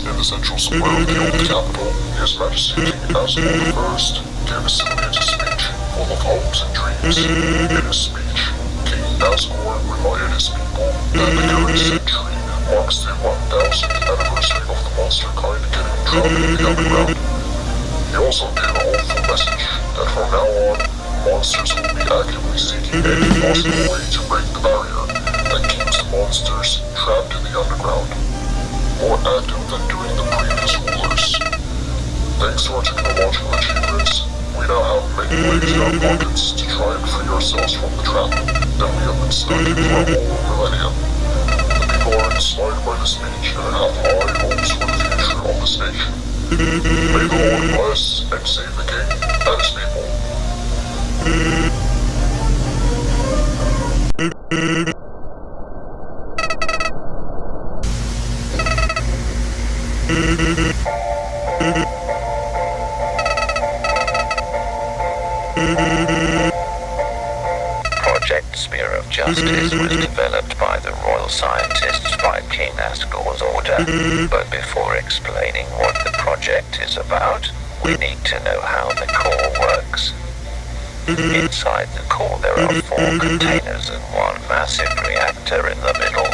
In the central square of the old capital, His Majesty King Asgore I gave a scintillating speech full of hopes and dreams. In his speech, King Asgore reminded his people that the current century marks the 1000th anniversary of the monster kind getting trapped in the underground. He also gave a hopeful message that from now on, monsters will be actively seeking any possible way to break the barrier that keeps the monsters trapped in the underground. More active than during the previous rulers. Thanks to our technological achievements, we now have many ways in our pockets to try and free ourselves from the trap that we have been stuck in for a whole millennium. The people are inspired by the speech and have high hopes for the future of this nation. May the Lord bless and save the king and his people. Project Spear of Justice was developed by the royal scientists by King Asgore's order, but before explaining what the project is about, we need to know how the core works. Inside the core there are 4 containers and 1 massive reactor in the middle.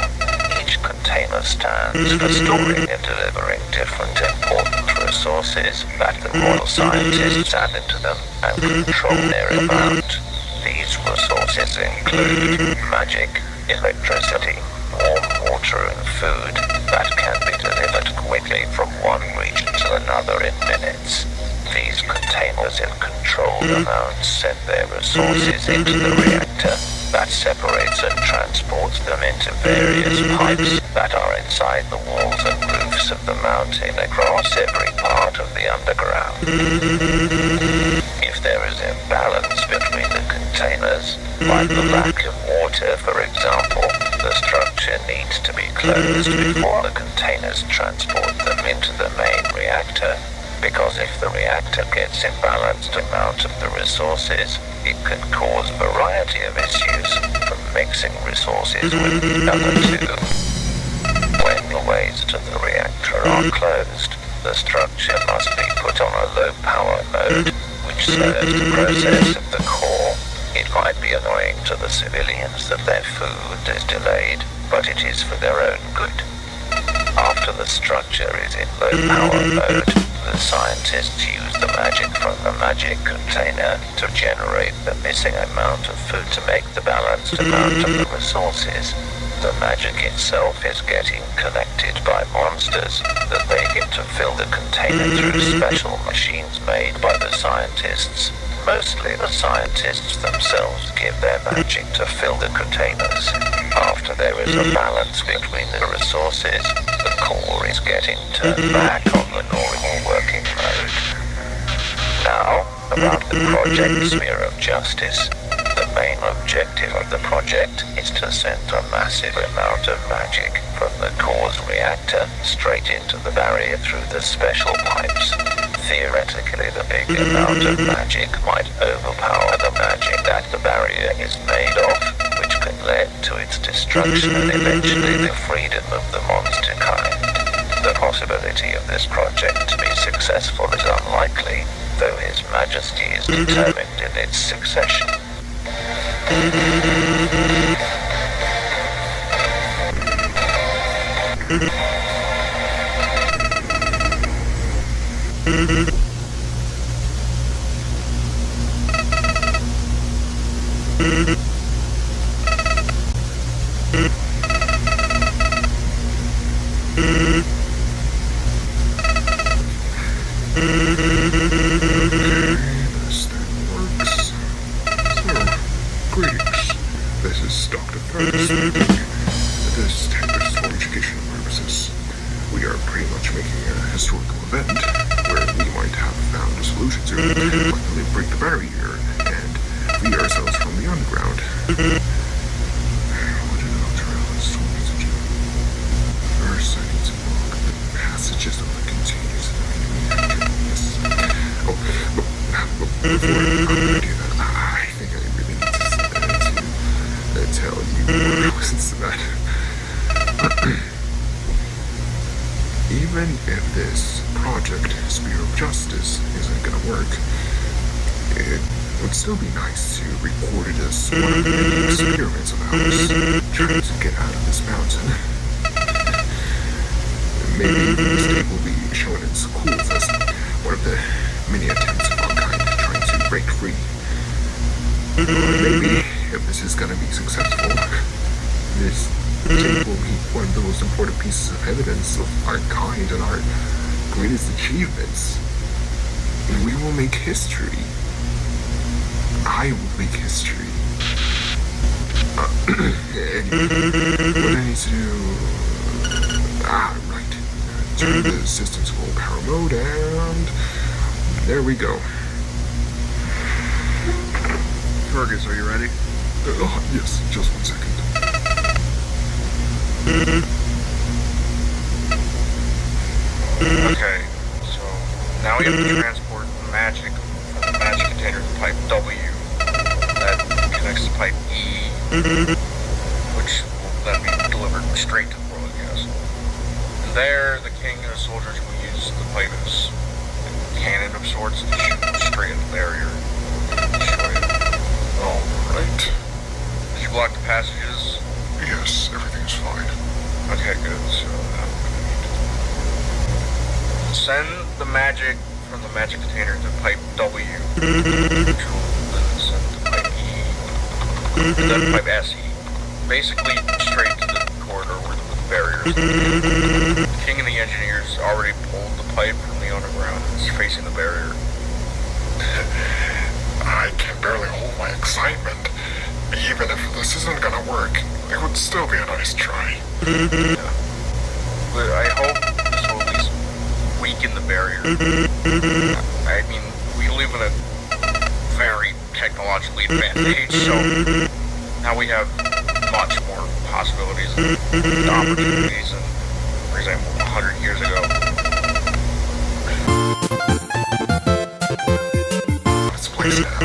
Each container stands for storing and delivering different important resources that the royal scientists add into them and control their amount. These resources include magic, electricity, warm water and food that can be delivered quickly from one region to another in minutes. These containers in controlled amounts send their resources into the reactor that separates and transports them into various pipes that are inside the walls and roofs of the mountain across every part of the underground. If there is imbalance between the containers, like the lack of water for example, the structure needs to be closed before the containers transport them into the main reactor. Because if the reactor gets imbalanced amount of the resources, it can cause a variety of issues, from mixing resources with the other 2. When the ways to the reactor are closed, the structure must be put on a low power mode, which serves the process of the core. It might be annoying to the civilians that their food is delayed, but it is for their own good. After the structure is in low power mode, the scientists use the magic from the magic container to generate the missing amount of food to make the balanced amount of the resources. The magic itself is getting connected by monsters that they get to fill the container through special machines made by the scientists. Mostly the scientists themselves give their magic to fill the containers. After there is a balance between the resources, the core is getting turned back on the normal working mode. Now, about the Project Spear of Justice. The main objective of the project is to send a massive amount of magic from the core's reactor straight into the barrier through the special pipes. Theoretically, the big amount of magic might overpower the magic that the barrier is made of, which can lead to its destruction and eventually the freedom of the monster kind. The possibility of this project to be successful is unlikely, though His Majesty is determined in its succession. This thing works. So, greetings. This is Dr. Flowey speaking. This tape is for educational purposes. We are pretty much making a historical event where we might have found a solution to finally break the barrier and free ourselves from the underground. What did Ultralis told me to do? First, I need to log the passages of the containers in the reactor. Yes. Oh, before I'm gonna do that, I think I really need to tell you what happens to that. Even if this project, Spear of Justice, isn't gonna work, it would still be nice to record it as one of the many experiments of ours trying to get out of this mountain. Maybe this tape will be shown in schools as one of the many attempts of our kind trying to break free. Maybe if this is gonna be successful, this tape will be one of the most important pieces of evidence of our kind and our greatest achievements. We will make history. I will make history. Anyway, what I need to do... right. Turn the system to full power mode and... there we go. Fergus, are you ready? Yes, just 1 second. Okay, so now we have to transport magic from the magic container to pipe W that connects to pipe E, which will then be delivered straight to the world, I guess. And there, the king and the soldiers will use the pipe as a cannon of sorts to shoot straight at the barrier. Destroy it. Alright. Did you block the passages? Yes, everything's fine. Okay, good. So now we're gonna need to send the magic from the magic container to pipe W, which will then send to pipe E, and then pipe SE. Basically, straight to the corridor where the barrier is. The king and the engineers already pulled the pipe from the underground and it's facing the barrier. I can barely hold my excitement. Even if this isn't gonna work, it would still be a nice try. Yeah. But I hope this will at least weaken the barrier. I mean, we live in a very technologically advanced age, so now we have much more possibilities and opportunities than, for example, 100 years ago. Let's place now.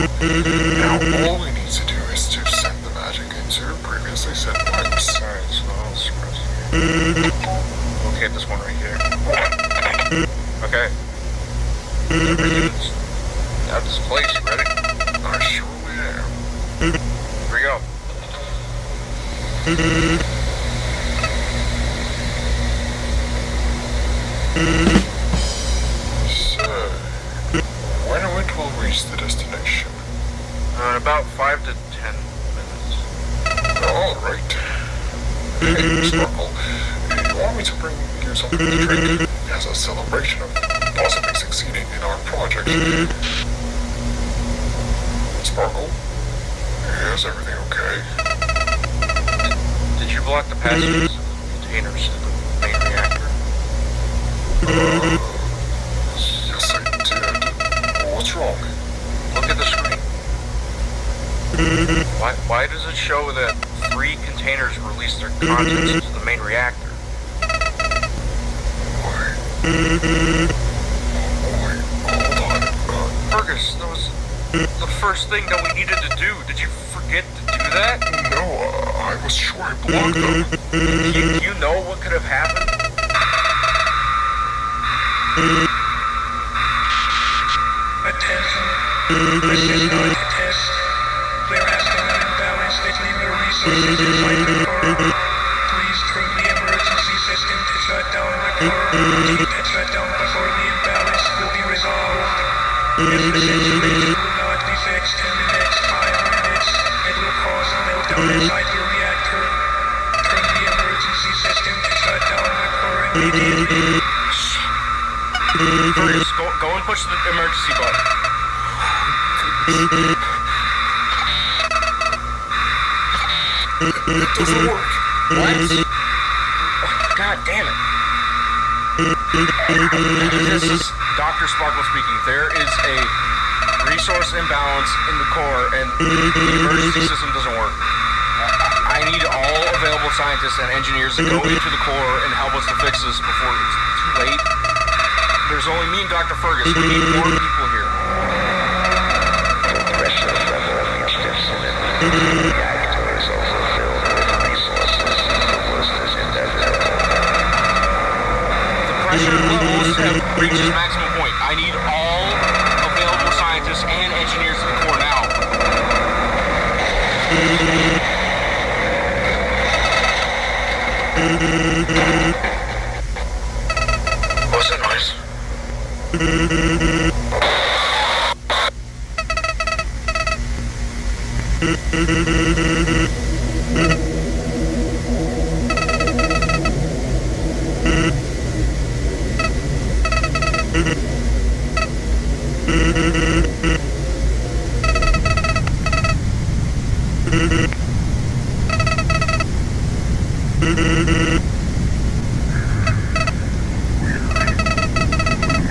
Now all we need to do is to send the magic into previously set pipes. Alright, so I'll scroll here. Locate this one right here. Okay. Everything's out of this place. You ready? I surely am. Here we go. So, when will we reach the destination? In about 5 to 10 minutes. Alright. Hey, Sparkle, you want me to bring you something to drink as a celebration of possibly succeeding in our project? Sparkle, is everything okay? Did you block the passages of the containers to the main reactor? Yes I did. What's wrong? Look at the screen. Why does it show that 3 containers released their contents into the main reactor? Wait, hold on. Fergus, that was the first thing that we needed to do. Did you forget to do that? No, I was sure I blocked them. You know what could have happened? Attention. This is not a test. We're asking an imbalance between the resources inside the car. Please turn the emergency system to shut down the car. Keep it shut down before the imbalance will be resolved. If the situation will not be fixed in the next 5 minutes, it will cause a meltdown inside your reactor. Fergus, go and push the emergency button. It doesn't work. What? God damn it. This is Dr. Sparkle speaking. There is a resource imbalance in the core, and the emergency system doesn't work. I need all available scientists and engineers to go into the core and help us to fix this before it's too late. There's only me and Dr. Fergus. We need more people here. The pressure level of the cylinder reactor is also filled with resources. The worst is inevitable. The pressure levels have reached its maximum point. I need all available scientists and engineers in the core now. What's that noise?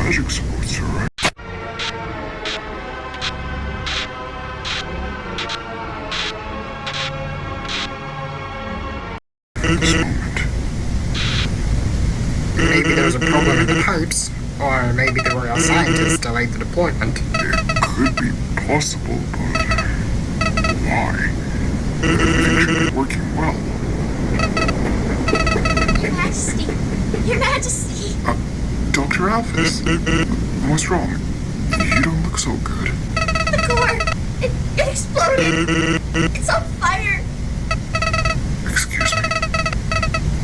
Magic supports are right. At this moment, Maybe there was a problem in the pipes, or maybe the royal scientists delayed the deployment. it could be possible, but why? Everything should be working well. Your Majesty! Your Majesty! Dr. Alphys, what's wrong? You don't look so good. The core! It exploded! It's on fire! Excuse me?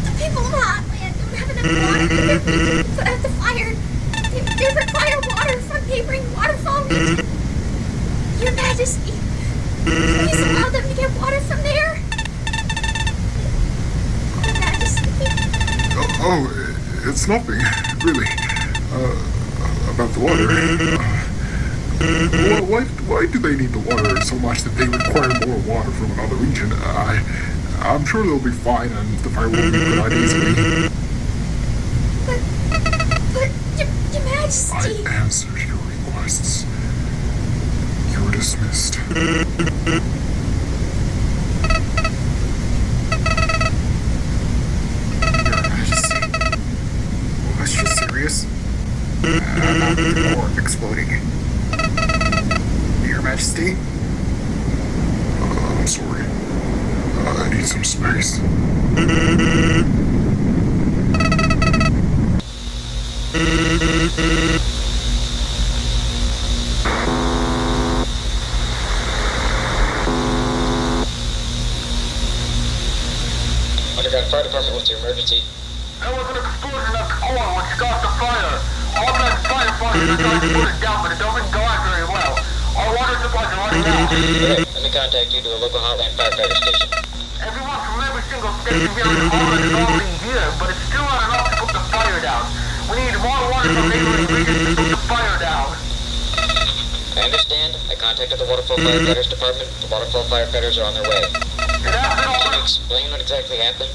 The people on the hotland don't have enough water to put out the fire. They require water from neighboring waterfall region. Your Majesty, please allow them to get water from there. Your Majesty. It's nothing, really. About the water. Why do they need the water so much that they require more water from another region? I'm sure they'll be fine and the fire will be put out easily. But, Your Majesty. I answered your requests. You're dismissed. Your Majesty. Was she serious? About the core exploding. Your Majesty? I'm sorry. I need some space. Underground Fire Department, what's your emergency? There was an explosion at the core which caused the fire. All the firefighters are trying to put it down, but it doesn't go out very well. Our water supplies are running out. Okay, let me contact you to a local hotline firefighter station. Everyone from every single station here in Holland is already here, but it's still not enough to put the fire down. We need more water from neighboring regions to put the fire down. I understand. I contacted the Waterfall Firefighters Department. The Waterfall Firefighters are on their way. It happened Can you already. explain what exactly happened?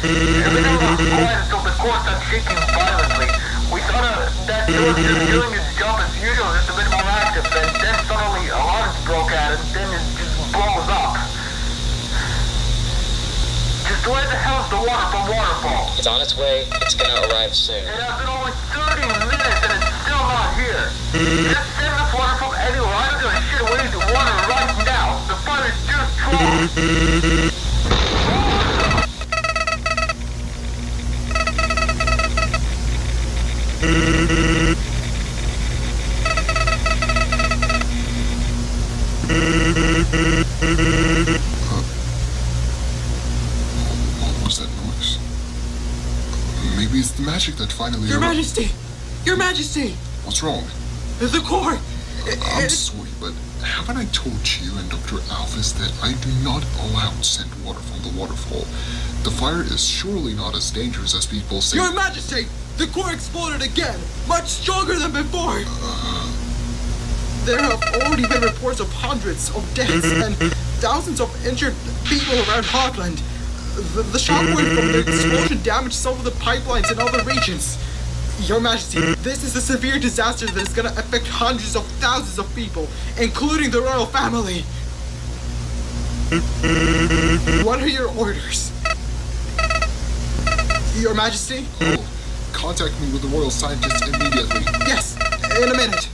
Everything was quiet until the core started shaking violently. We thought that it was just doing its job as usual, just a bit more active, and then suddenly alarms broke out, and then it just blows up. Just where the hell is the water from Waterfall? It's on its way. It's gonna arrive soon. It has been only 30 minutes and it's still not here. Just send us water from anywhere. I don't give a shit. We need water right now. The fire is just strong. What was that noise? Maybe it's the magic that finally... Your Majesty! Your Majesty! What's wrong? The core! I'm sorry, but haven't I told you and Dr. Alphys that I do not allow scent water from the waterfall? The fire is surely not as dangerous as people say. Your Majesty! The core exploded again! Much stronger than before! There have already been reports of hundreds of deaths and thousands of injured people around Heartland. The shockwave from the explosion damaged some of the pipelines in other regions. Your Majesty, this is a severe disaster that is going to affect hundreds of thousands of people, including the royal family. What are your orders? Your Majesty? Oh, contact me with the royal scientists immediately. Yes, in a minute.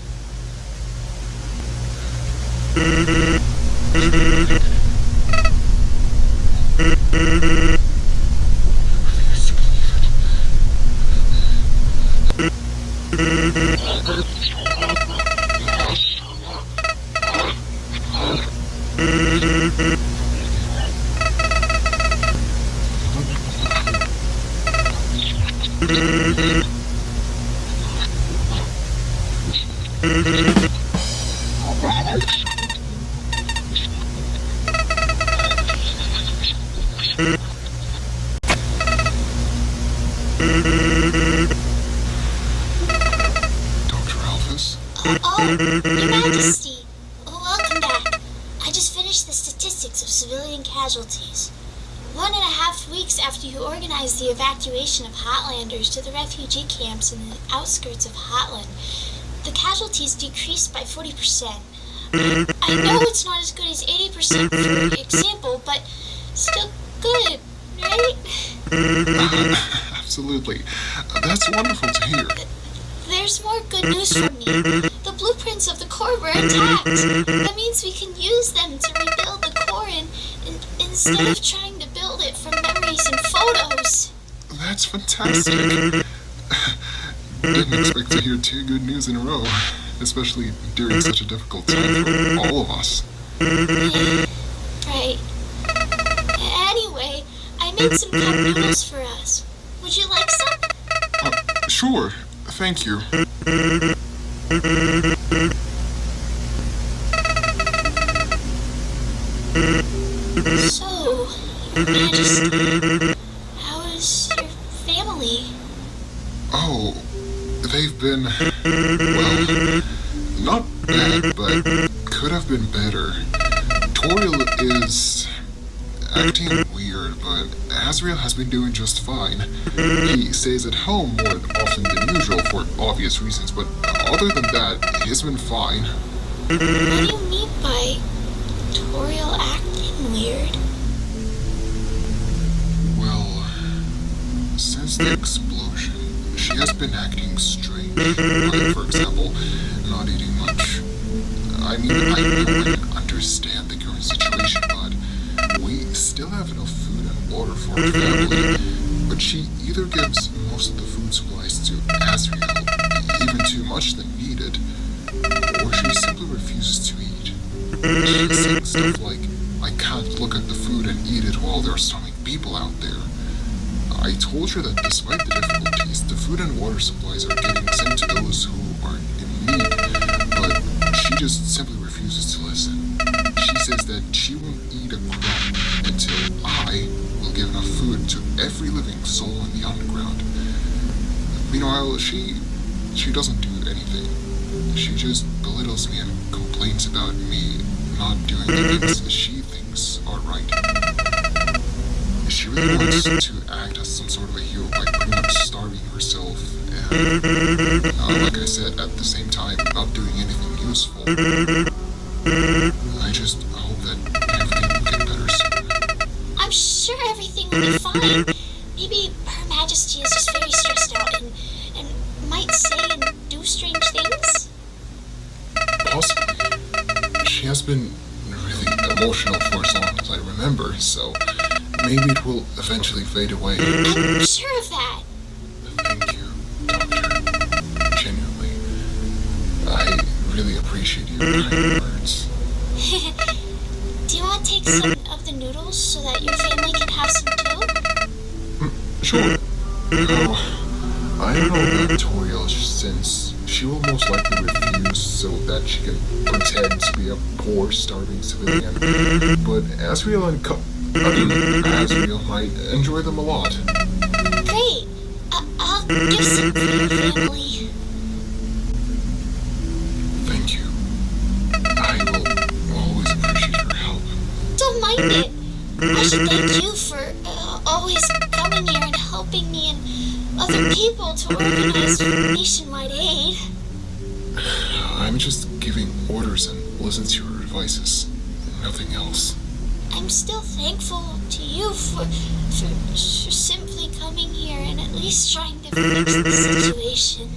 Dr. Alphys? Oh, Your Majesty. Welcome back. I just finished the statistics of civilian casualties. 1.5 weeks after you organized the evacuation of Hotlanders to the refugee camps in the outskirts of Hotland, the casualties decreased by 40%. I know it's not as good as 80% for example, but still good, right? Absolutely. That's wonderful to hear. There's more good news for me. The blueprints of the core were intact. That means we can use them to rebuild the core instead of trying to build it from memories and photos. That's fantastic. Didn't expect to hear 2 good news in a row, especially during such a difficult time for all of us. Right. Anyway, I made some cup noodles for us. Would you like some? Sure. Thank you. So, Your Majesty, how is your family? Oh, they've been, well, not bad, but could have been better. Toriel is acting weird, but Azrael has been doing just fine. He stays at home more often than usual for obvious reasons, but other than that, he's been fine. What do you mean by Toriel acting weird? Well, since the explosion, she has been acting strange. Like, for example, not eating much. I mean, I know and understand the current situation, but we still have enough food and water for our family. But she either gives most of the food supplies to Azrael, even too much than needed, or she simply refuses to eat. She's saying stuff like, I can't look at the food and eat it while there are starving people out there. I told her that despite the difficulties, the food and water supplies are getting sent to those who are in need, but she just simply refuses to listen. She says that she won't eat a crumb until I will give enough food to every living soul in the underground. Meanwhile, she doesn't do anything. She just belittles me and complains about me not doing the things that she thinks are right. She really wants to act as some sort of a hero by pretty much starving herself and, like I said, at the same time, not doing anything useful. I just hope that everything will get better soon. I'm sure everything will be fine. Maybe Her Majesty is just very stressed out and might say and do strange things. Possibly. She has been really emotional for as long as I remember, so maybe it will eventually fade away. I'm sure of that. Thank you, Doctor. Genuinely. I really appreciate your kind words. Do you want to take some of the noodles so that your family can have some too? Sure. No, I don't know about Toriel since she she will most likely refuse so that she can pretend to be a poor, starving civilian. But Asriel might enjoy them a lot. Great. I'll give some for your family. Thank you. I will always appreciate your help. Don't mind it. I should thank you for always coming here and helping me and other people to organize nationwide aid. I'm just giving orders and listen to your advices. Nothing else. I'm still thankful to you for simply coming here and at least trying to fix the situation.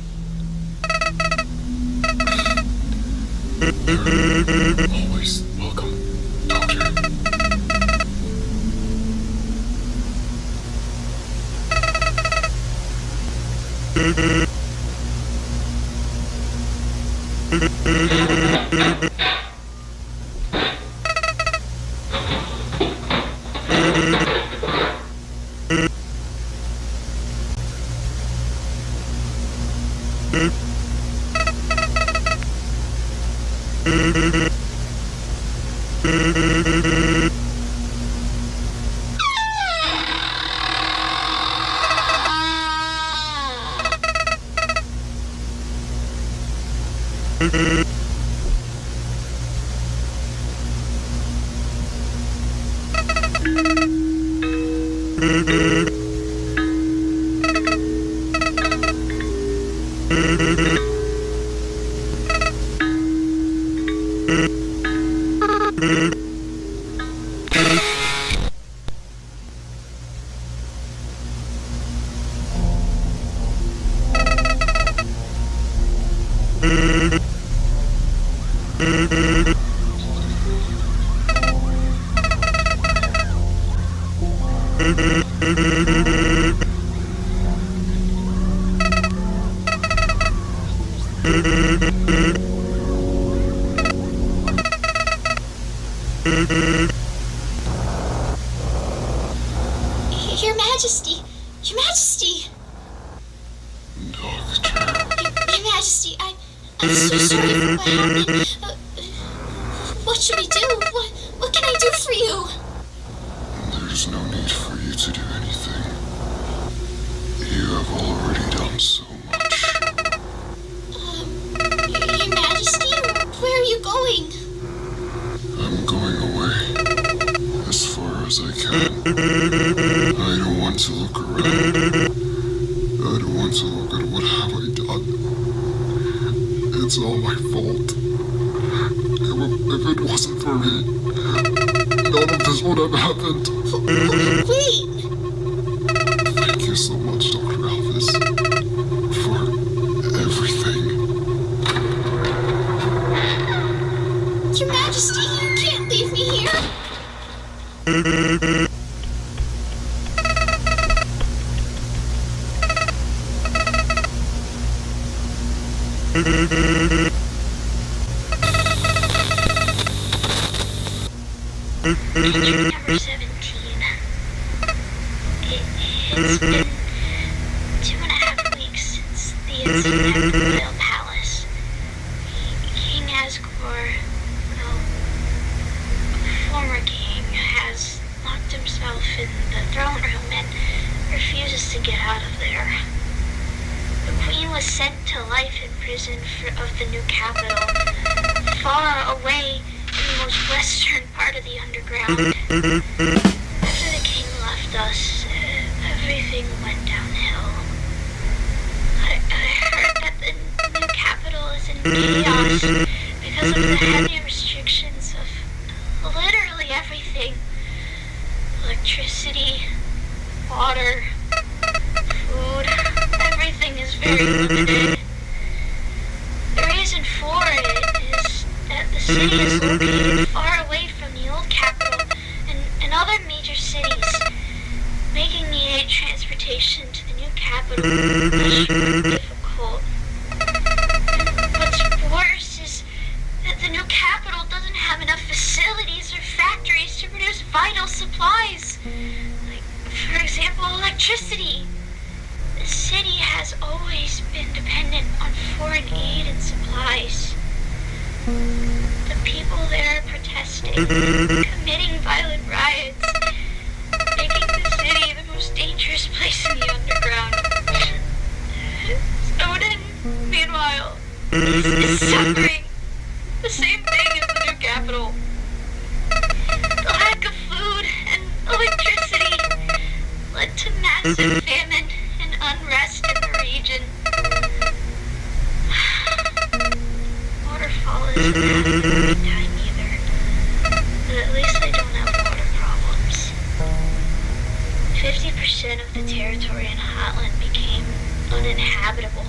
You're always welcome, Doctor. Your Majesty! Your Majesty! Doctor. Your Majesty, I'm so sorry for what happened. What should we do? What can I do for you? There's no need for you to do anything. You have already done so much. Your Majesty, where are you going? I'm going away. As far as I can. I don't want to look around. I don't want to look at what have I done. It's all my fault. If it wasn't for me, none of this would have happened. Wait! Thank you so much, Dr. Alphys, for everything. Your Majesty, you can't leave me here! Picture number 17. It's been 2.5 weeks since the incident at the Royal Palace. King Asgore, former king, has locked himself in the throne room and refuses to get out of there. The Queen was sent to life in prison of the new capital, far away in the most western part of the underground. After the king left us, everything went downhill. I heard that the new capital is in chaos because of the heavy restrictions of literally everything. Electricity, water, food, everything is very limited. The reason for it is that the city is located far away from the old capital and other major cities, making the aid transportation to the new capital much more difficult. What's worse is that the new capital doesn't have enough facilities or factories to produce vital supplies. Like, for example, electricity. This city has always been dependent on foreign aid and supplies. The people there are protesting, committing violent riots, making the city the most dangerous place in the underground. Snowden, meanwhile, is suffering the same thing as the new capital. The lack of food and electricity led to massive famine and unrest in the region. Waterfall isn't having a good time either, but at least they don't have water problems. 50% of the territory in Hotland became uninhabitable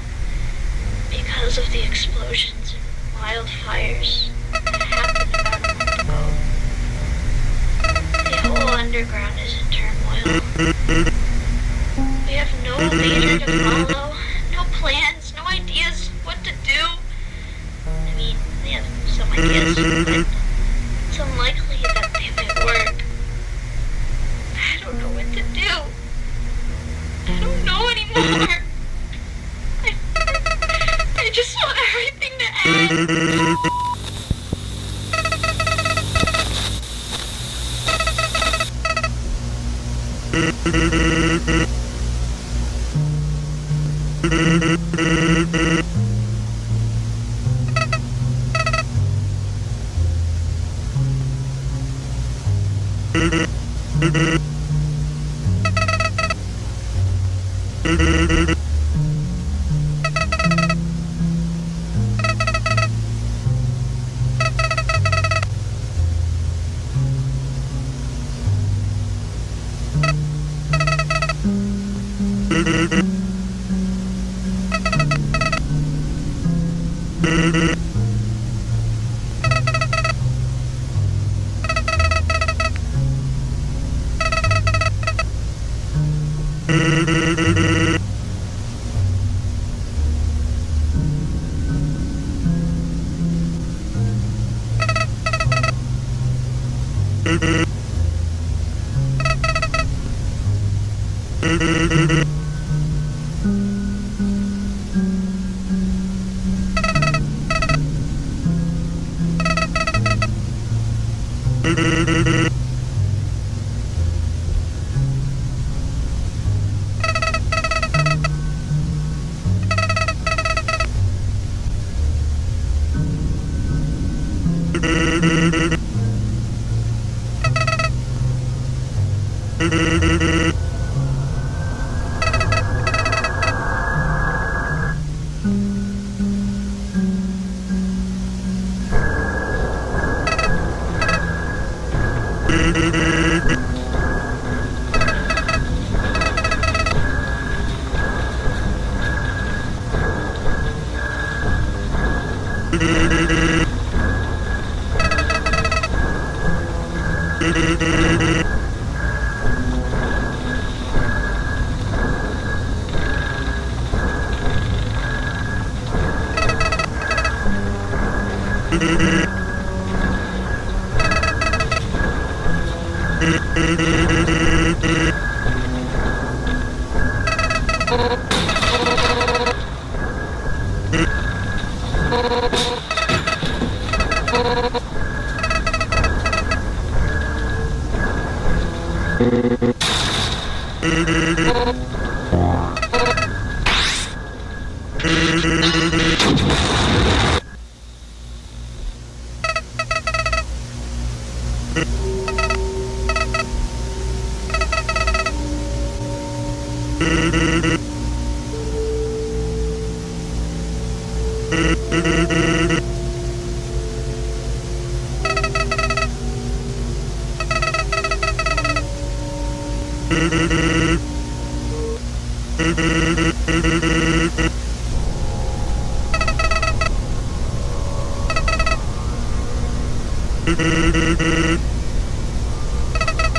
because of the explosions and wildfires that happened about a month ago. The whole underground is in turmoil. We have no leader to follow, no plans, no ideas what to do. I mean, we have some ideas, but it's unlikely that they may work. I don't know what to do. I don't know anymore. I just want everything to end.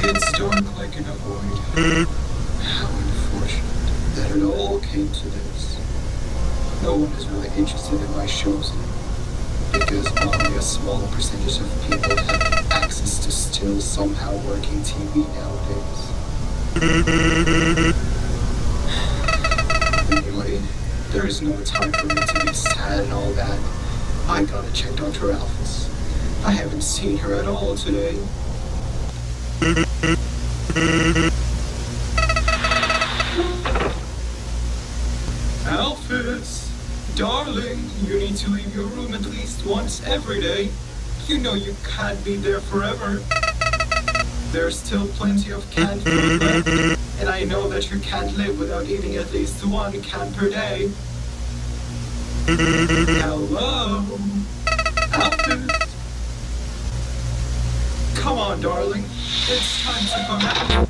It's dark like in a void. How unfortunate that it all came to this. No one is really interested in my shows because only a small percentage of people have access to still somehow working TV nowadays. Anyway, there is no time for me to be sad and all that. I gotta check Dr. Alphys. I haven't seen her at all today. Alphys! Darling, you need to leave your room at least once every day. You know you can't be there forever. There's still plenty of canned food left, and I know that you can't live without eating at least one can per day. Hello? Alphys? Come on, darling. It's time to come out.